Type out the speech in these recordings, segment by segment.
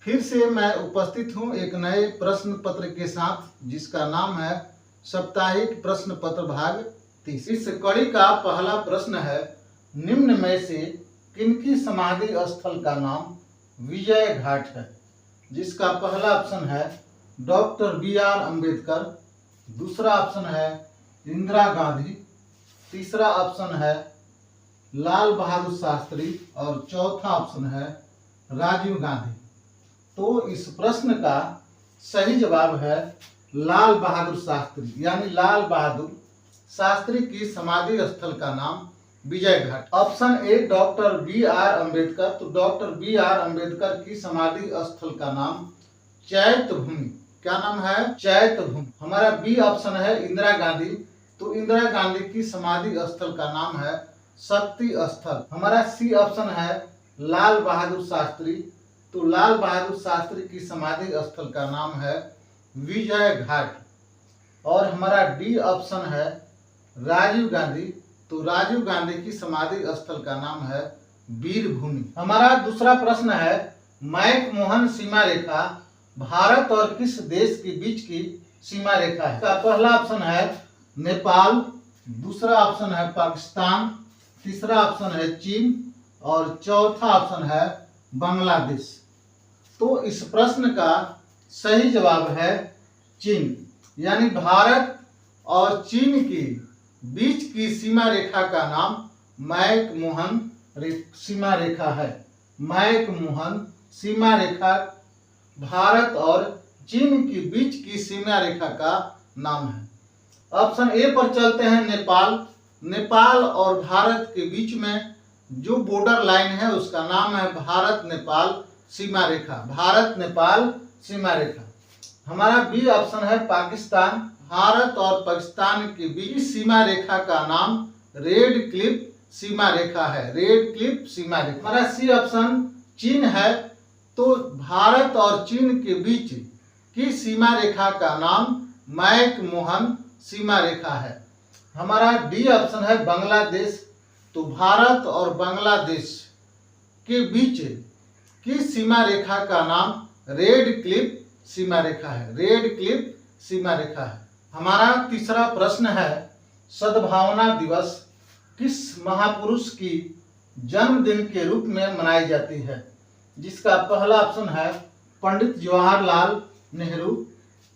फिर से मैं उपस्थित हूं एक नए प्रश्न पत्र के साथ जिसका नाम है साप्ताहिक प्रश्न पत्र भाग 30। इस कड़ी का पहला प्रश्न है, निम्न में से किनकी समाधि स्थल का नाम विजय घाट है। जिसका पहला ऑप्शन है डॉक्टर बी.आर. अम्बेडकर, दूसरा ऑप्शन है इंदिरा गांधी, तीसरा ऑप्शन है लाल बहादुर शास्त्री और चौथा ऑप्शन है राजीव गांधी। तो इस प्रश्न का सही जवाब है लाल बहादुर शास्त्री, यानी लाल बहादुर शास्त्री की समाधि स्थल का नाम Vijay Ghat. Option A doctor B R. Ambedkar, तो डॉक्टर बी.आर. अम्बेडकर की समाधि स्थल का नाम चैत्य भूमि। क्या नाम है? चैत्य भूमि। हमारा बी ऑप्शन है इंदिरा गांधी, तो इंदिरा गांधी की समाधि स्थल का नाम है शक्ति स्थल। हमारा सी ऑप्शन है लाल बहादुर शास्त्री, तो लाल बहादुर शास्त्री की समाधि स्थल का नाम है विजय घाट। और हमारा डी ऑप्शन है राजीव गांधी, तो राजीव गांधी की समाधि स्थल का नाम है वीर भूमि। हमारा दूसरा प्रश्न है, मैक-मोहन सीमा रेखा भारत और किस देश के बीच की सीमा रेखा है। पहला ऑप्शन है नेपाल, दूसरा ऑप्शन है पाकिस्तान, तीसरा ऑप्शन है चीन और चौथा ऑप्शन है बांग्लादेश। तो इस प्रश्न का सही जवाब है चीन, यानी भारत और चीन के बीच की सीमा रेखा का नाम मैक-मोहन सीमा रेखा है। मैक-मोहन सीमा रेखा भारत और चीन के बीच की सीमा रेखा का नाम है। ऑप्शन ए पर चलते हैं नेपाल। नेपाल और भारत के बीच में जो बॉर्डर लाइन है उसका नाम है भारत नेपाल सीमा रेखा। भारत नेपाल सीमा रेखा। हमारा बी ऑप्शन है पाकिस्तान। भारत और पाकिस्तान के बीच सीमा रेखा का नाम रेड क्लिफ सीमा रेखा है। रेड क्लिफ सीमा रेखा। हमारा सी ऑप्शन चीन है, तो भारत और चीन के बीच की सीमा रेखा का नाम मैक-मोहन सीमा रेखा है। हमारा डी ऑप्शन है बांग्लादेश, तो भारत और बांग्लादेश के बीच की सीमा रेखा का नाम रेड क्लिफ सीमा रेखा है। रेड क्लिफ सीमा रेखा है। हमारा तीसरा प्रश्न है, सद्भावना दिवस किस महापुरुष की जन्मदिन के रूप में मनाई जाती है। जिसका पहला ऑप्शन है पंडित जवाहरलाल नेहरू,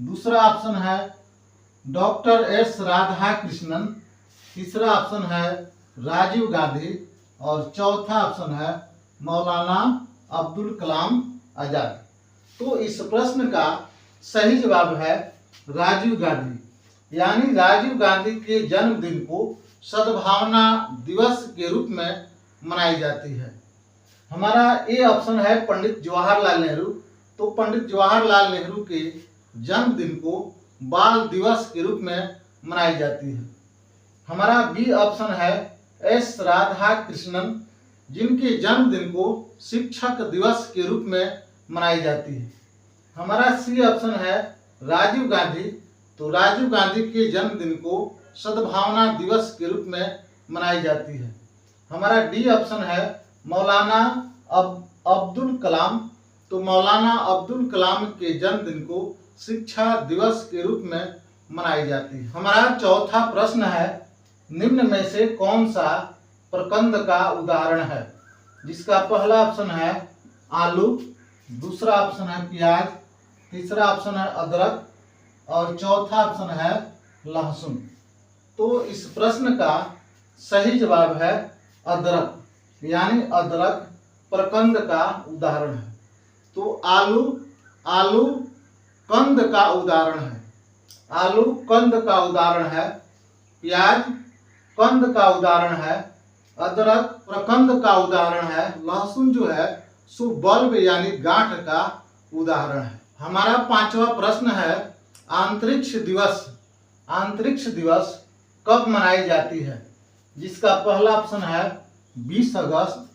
दूसरा ऑप्शन है डॉक्टर एस राधाकृष्णन, तीसरा ऑप्शन है राजीव गांधी और चौथा ऑप्शन है मौलाना अब्दुल कलाम आजाद। तो इस प्रश्न का सही जवाब है राजीव गांधी, यानी राजीव गांधी के जन्मदिन को सद्भावना दिवस के रूप में मनाई जाती है। हमारा ए ऑप्शन है पंडित जवाहरलाल नेहरू, तो पंडित जवाहरलाल नेहरू के जन्मदिन को बाल दिवस के रूप में मनाई जाती है। हमारा बी ऑप्शन है एस राधाकृष्णन, जिनके जन्मदिन को शिक्षक दिवस के रूप में मनाई जाती है। हमारा सी ऑप्शन है राजीव गांधी, तो राजीव गांधी के जन्मदिन को सद्भावना दिवस के रूप में मनाई जाती है। हमारा डी ऑप्शन है मौलाना अब्दुल कलाम, तो मौलाना अब्दुल कलाम के जन्मदिन को शिक्षा दिवस के रूप में मनाई जाती है। हमारा चौथा प्रश्न है, निम्न में से कौन सा प्रकंद का उदाहरण है। जिसका पहला ऑप्शन है आलू, दूसरा ऑप्शन है प्याज, तीसरा ऑप्शन है अदरक और चौथा ऑप्शन है लहसुन। तो इस प्रश्न का सही जवाब है अदरक, यानी अदरक प्रकंद का उदाहरण है। तो आलू कंद का उदाहरण है। आलू कंद का उदाहरण है, प्याज कंद का उदाहरण है, अदरक प्रकंद का उदाहरण है, लहसुन जो है सो बल्ब यानी गांठ का उदाहरण है। हमारा पांचवा प्रश्न है, अंतरिक्ष दिवस कब मनाई जाती है। जिसका पहला ऑप्शन है 20 अगस्त,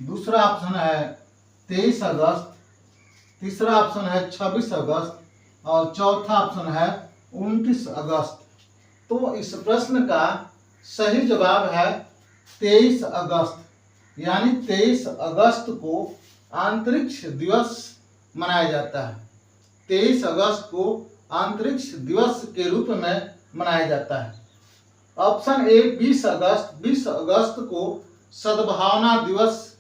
दूसरा ऑप्शन है 23 अगस्त, तीसरा ऑप्शन है 26 अगस्त और चौथा ऑप्शन है 29 अगस्त। तो इस प्रश्न का सही जवाब है 23 अगस्त, यानी 23 अगस्त को अंतरिक्ष दिवस मनाया जाता है। 23 अगस्त को अंतरिक्ष दिवस के रूप में मनाया जाता है। ऑप्शन ए 20 अगस्त। 20 अगस्त को सद्भावना दिवस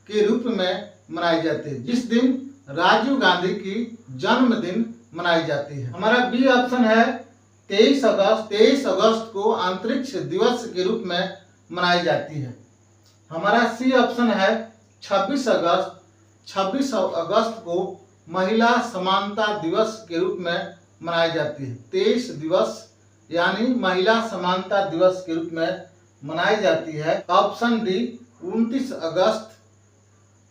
के रूप में मनाई जाती है, जिस दिन राजीव गांधी की जन्मदिन मनाई जाती है। हमारा बी ऑप्शन है 23 अगस्त। 23 अगस्त को अंतरिक्ष दिवस के रूप में मनाई जाती है। हमारा सी ऑप्शन है 26 अगस्त। 26 अगस्त को महिला समानता दिवस के रूप में मनाई जाती है। 23 दिवस यानी महिला समानता दिवस के रूप में मनाई जाती है। ऑप्शन डी 29 अगस्त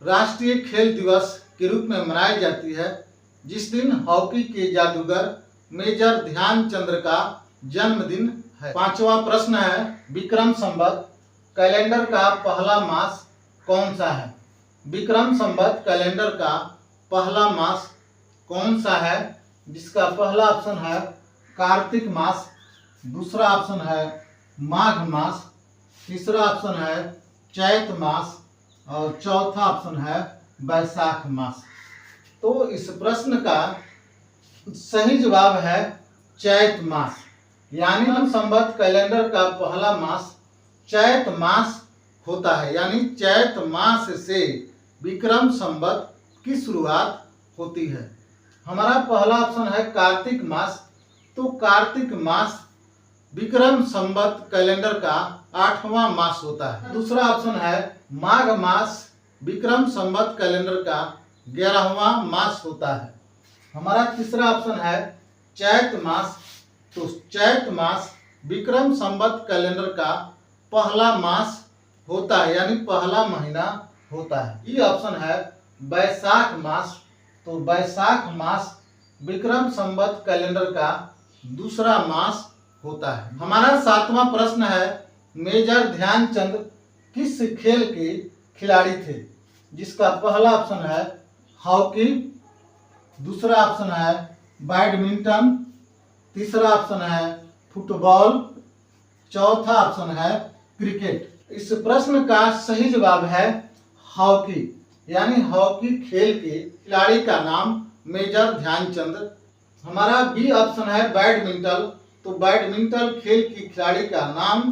राष्ट्रीय खेल दिवस के रूप में मनाई जाती है, जिस दिन हॉकी के जादूगर मेजर ध्यानचंद का जन्मदिन है। पांचवा प्रश्न है विक्रम संवत कैलेंडर का पहला मास कौन सा है? विक्रम संवत कैलेंडर का पहला मास कौन सा है? जिसका पहला ऑप्शन है कार्तिक मास, दूसरा ऑप्शन है माघ मास, तीसरा ऑप्शन है चैत मास और चौथा ऑप्शन है वैशाख मास। तो इस प्रश्न का सही जवाब है चैत मास। यानी विक्रम संवत कैलेंडर का पहला मास चैत मास होता है, यानी चैत मास से विक्रम संवत की शुरुआत होती है। हमारा पहला ऑप्शन है कार्तिक मास। तो कार्तिक मास विक्रम संवत कैलेंडर का 8वां मास होता है। दूसरा ऑप्शन है माघ मास विक्रम संवत कैलेंडर का 11वां मास होता है। हमारा तीसरा ऑप्शन है चैत मास। तो चैत मास विक्रम संवत कैलेंडर का पहला मास होता है, यानी पहला महीना होता है। ये ऑप्शन है वैशाख मास। तो वैशाख मास विक्रम संवत कैलेंडर का दूसरा मास होता है। हमारा 7वां प्रश्न है मेजर ध्यानचंद किस खेल के खिलाड़ी थे? जिसका पहला ऑप्शन है हॉकी, दूसरा ऑप्शन है बैडमिंटन, तीसरा ऑप्शन है फुटबॉल, चौथा ऑप्शन है क्रिकेट। इस प्रश्न का सही जवाब है हॉकी, यानी हॉकी खेल के खिलाड़ी का नाम मेजर ध्यानचंद। हमारा बी ऑप्शन है बैडमिंटन। तो बैडमिंटन खेल की खिलाड़ी का नाम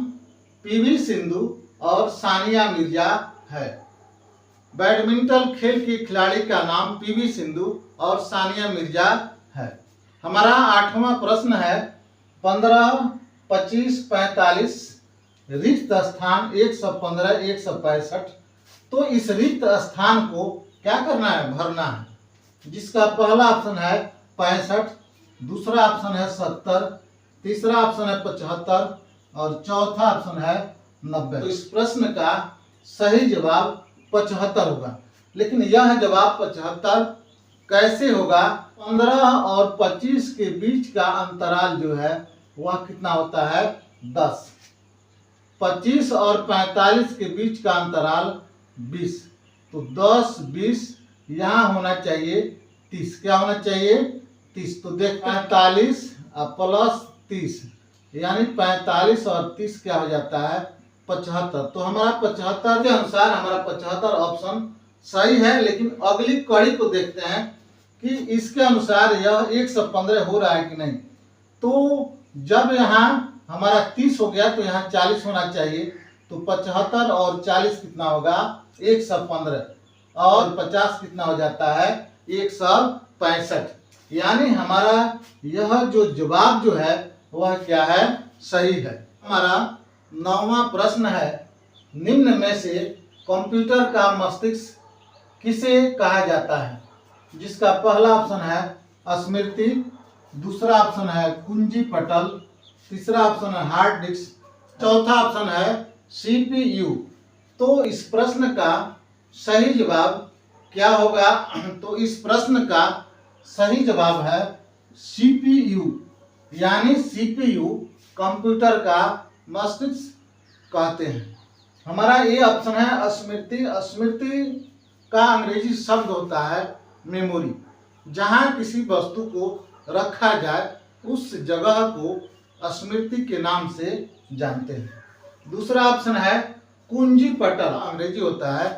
पीवी सिंधु और सानिया मिर्जा है। बैडमिंटन खेल की खिलाड़ी का नाम पीवी सिंधु और सानिया मिर्जा है। हमारा 8वां प्रश्न है 15, 25, 45 रिक्त स्थान 115, 165। तो इस रिक्त स्थान को क्या करना है? भरना है। जिसका पहला ऑप्शन है 65, दूसरा ऑप्शन है 70, तीसरा ऑप्शन है 75 और चौथा ऑप्शन है 90। तो इस प्रश्न का सही जवाब 75 होगा। लेकिन यह जवाब 75 कैसे होगा? 15 और 25 के बीच का अंतराल जो है वह कितना होता है? 10। 25 और 45 के बीच का अंतराल 20। तो 10, 20 यहाँ होना चाहिए 30। क्या होना चाहिए? 30। तो देखते हैं 45 प्लस 30 यानी 45 और 30 क्या हो जाता है? 75। तो हमारा 75 के अनुसार हमारा 75 ऑप्शन सही है। लेकिन अगली कड़ी को देखते हैं कि इसके अनुसार यह 115 हो रहा है कि नहीं। तो जब यहाँ हमारा 30 हो गया तो यहाँ 40 होना चाहिए। तो 75 और 40 कितना होगा? 115 और 50 कितना हो जाता है? 165। यानी हमारा यह जो जवाब जो है वह क्या है? सही है। हमारा 9वां प्रश्न है निम्न में से कंप्यूटर का मस्तिष्क किसे कहा जाता है? जिसका पहला ऑप्शन है स्मृति, दूसरा ऑप्शन है कुंजी पटल, तीसरा ऑप्शन है हार्ड डिस्क, चौथा ऑप्शन है सीपीयू। तो इस प्रश्न का सही जवाब क्या होगा? तो इस प्रश्न का सही जवाब है सीपीयू, यानी सीपीयू कंप्यूटर का मस्तिष्क कहते हैं। हमारा ये ऑप्शन है स्मृति। स्मृति का अंग्रेजी शब्द होता है मेमोरी। जहाँ किसी वस्तु को रखा जाए उस जगह को स्मृति के नाम से जानते हैं। दूसरा ऑप्शन है कुंजी पटल, अंग्रेजी होता है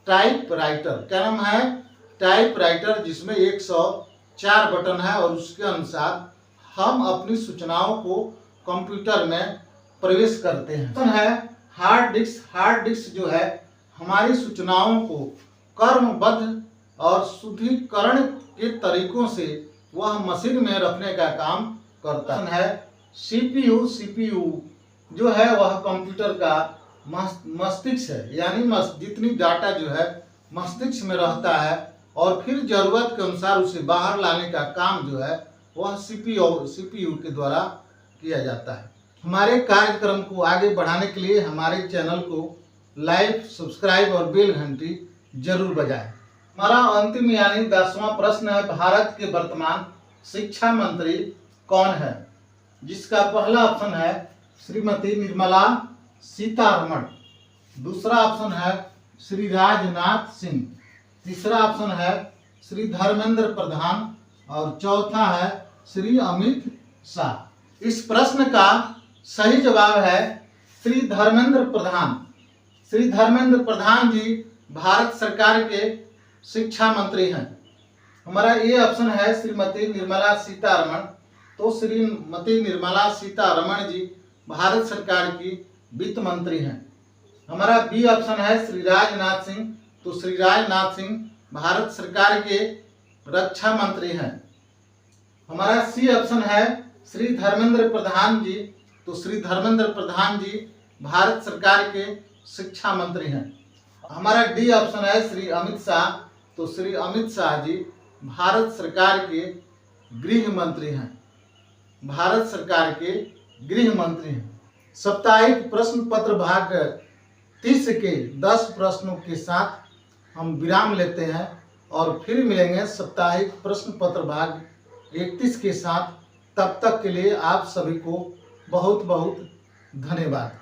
टाइप राइटर। क्या नाम है? टाइपराइटर जिसमें 104 बटन है और उसके अनुसार हम अपनी सूचनाओं को कंप्यूटर में प्रवेश करते हैं। ऑप्शन है हार्ड डिस्क। हार्ड डिस्क जो है हमारी सूचनाओं को क्रमबद्ध और शुद्धिकरण के तरीकों से वह मशीन में रखने का काम करता है। सीपीयू। सीपीयू जो है वह कंप्यूटर का मस्तिष्क है, यानी जितनी डाटा जो है मस्तिष्क में रहता है और फिर जरूरत के अनुसार उसे बाहर लाने का काम जो है वह सीपीयू के द्वारा किया जाता है। हमारे कार्यक्रम को आगे बढ़ाने के लिए हमारे चैनल को लाइक, सब्सक्राइब और बेल घंटी जरूर बजाएं। हमारा अंतिम यानी 10वां प्रश्न है, भारत के वर्तमान शिक्षा मंत्री कौन है? जिसका पहला ऑप्शन है श्रीमती निर्मला सीतारमण, दूसरा ऑप्शन है श्री राजनाथ सिंह, तीसरा ऑप्शन है श्री धर्मेंद्र प्रधान और चौथा है श्री अमित शाह। इस प्रश्न का सही जवाब है श्री धर्मेंद्र प्रधान। श्री धर्मेंद्र प्रधान जी भारत सरकार के शिक्षा मंत्री हैं। हमारा ये ऑप्शन है श्रीमती निर्मला सीतारमण, तो श्रीमती निर्मला सीतारमण जी भारत सरकार की वित्त मंत्री हैं। हमारा बी ऑप्शन है श्री राजनाथ सिंह, तो श्री राजनाथ सिंह भारत सरकार के रक्षा मंत्री हैं। हमारा सी ऑप्शन है श्री धर्मेंद्र प्रधान जी, तो श्री धर्मेंद्र प्रधान जी भारत सरकार के शिक्षा मंत्री हैं। हमारा डी ऑप्शन है श्री अमित शाह, तो श्री अमित शाह जी भारत सरकार के गृह मंत्री हैं। भारत सरकार के गृह मंत्री हैं। साप्ताहिक प्रश्न पत्र भाग 30 के 10 प्रश्नों के साथ हम विराम लेते हैं और फिर मिलेंगे साप्ताहिक प्रश्न पत्र भाग 31 के साथ। तब तक के लिए आप सभी को बहुत बहुत धन्यवाद।